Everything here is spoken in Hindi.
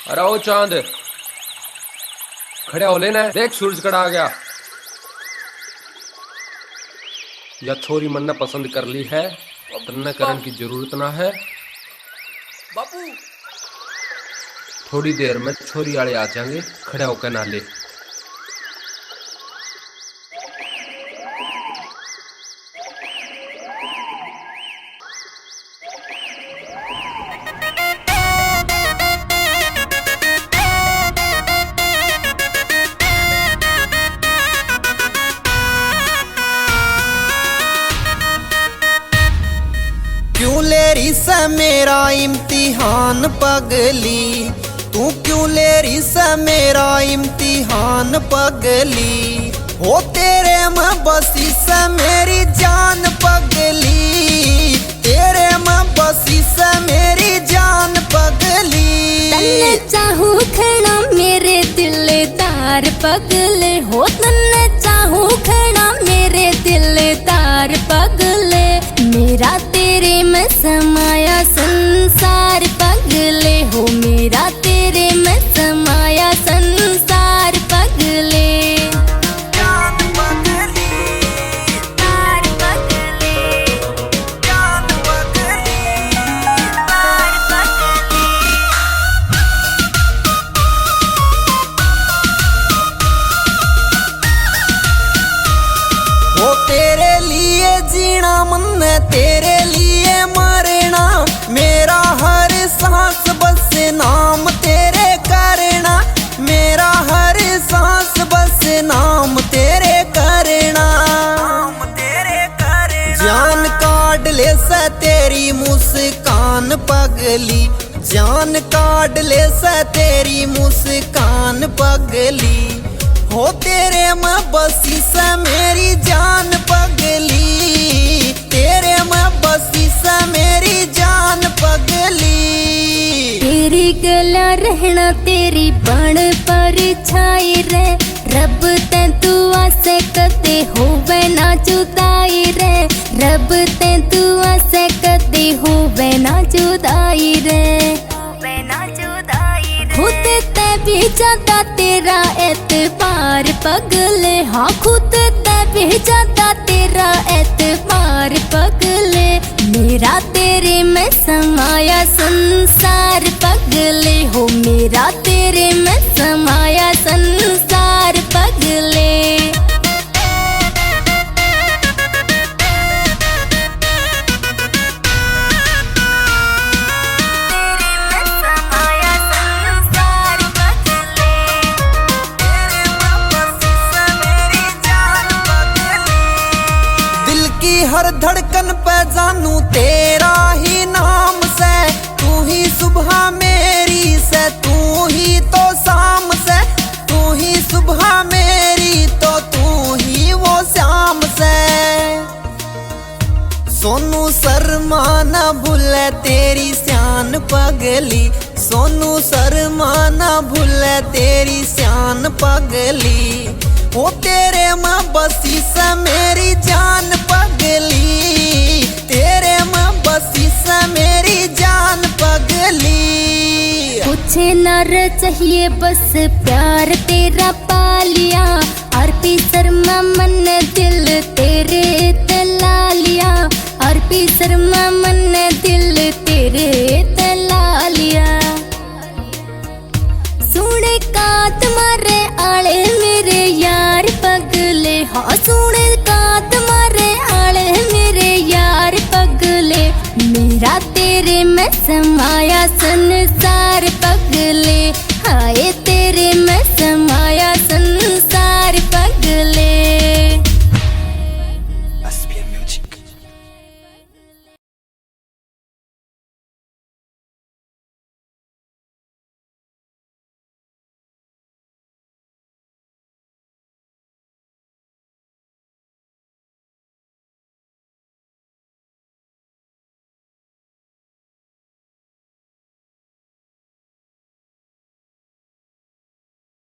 अरे ओ चांद खड़े हो लेना, देख सूरज कड़ा आ गया। या छोरी मन ने पसंद कर ली है, तन्ने करने की जरूरत ना है बापू। थोड़ी देर में छोरी वाले आ जाएंगे, खड़े होकर ना ले। क्यों ले रही से मेरा इम्तिहान पगली, तू क्यों ले रही से मेरा इम्तिहान पगली। हो तेरे में बसी से मेरी जान पगली, तेरे में बसी से मेरी जान पगली। तन्ने चाहूं खड़ा मेरे दिलदार पगले, हो तन्ने चाहूं खड़ा मेरे दिलदार पगले। मेरा तेरे में समाया संसार पगले, हो मेरा तेरे में समाया संसार पगले। जान पगली, तार पगले, जान पगली, तार पगले। वो तेरे लिए जीना मन तेरे लिए मरना, मेरा हर सांस बस नाम तेरे करना, मेरा हर सांस बस नाम तेरे करना। जान काट ले से तेरी मुस्कान पगली, जान काट ले से तेरी मुस्कान पगली। हो तेरे में बसी से मेरी जान पगली, तेरे में बसी से मेरी जान पगली। तेरी गला रहना तेरी बण पर छाई रे, रब ते दुआ से कदे होवे ना जुदाई रे, रब ते दुआ से कदे होवे ना जुदाई रे, होवे ना जुदाई रे। खुद ते भी ज्यादा तेरा एतबार पगले, हाँ खुद ते भी ज्यादा तेरा एतबार पगले। मेरा तेरे में समाया संसार पगले, हो मेरा तेरे में समाया संसार पगले। हर धड़कन पे जानू तेरा ही नाम से, तू ही सुबह मेरी से, तू ही तो शाम से, तू ही सुबह मेरी तो तू ही वो शाम से। सोनू शर्मा न भूले तेरी शान पगली, सोनू शर्मा न भूले तेरी शान पगली। वो तेरे में बसी से मेरी जान पगली, तेरे में बसी से मेरी जान पगली। कुछ नर चाहिए बस प्यार तेरा पालिया, आरपी शर्मा मन दिल तेरे तला लिया, आरपी शर्मा मन दिल तेरे तला लिया। सुने का तुम्हारे आले मेरे यार पगले, हाँ सुने का तुम्हारे आले मेरे यार पगले। मेरा तेरे में समाया संसार पगले,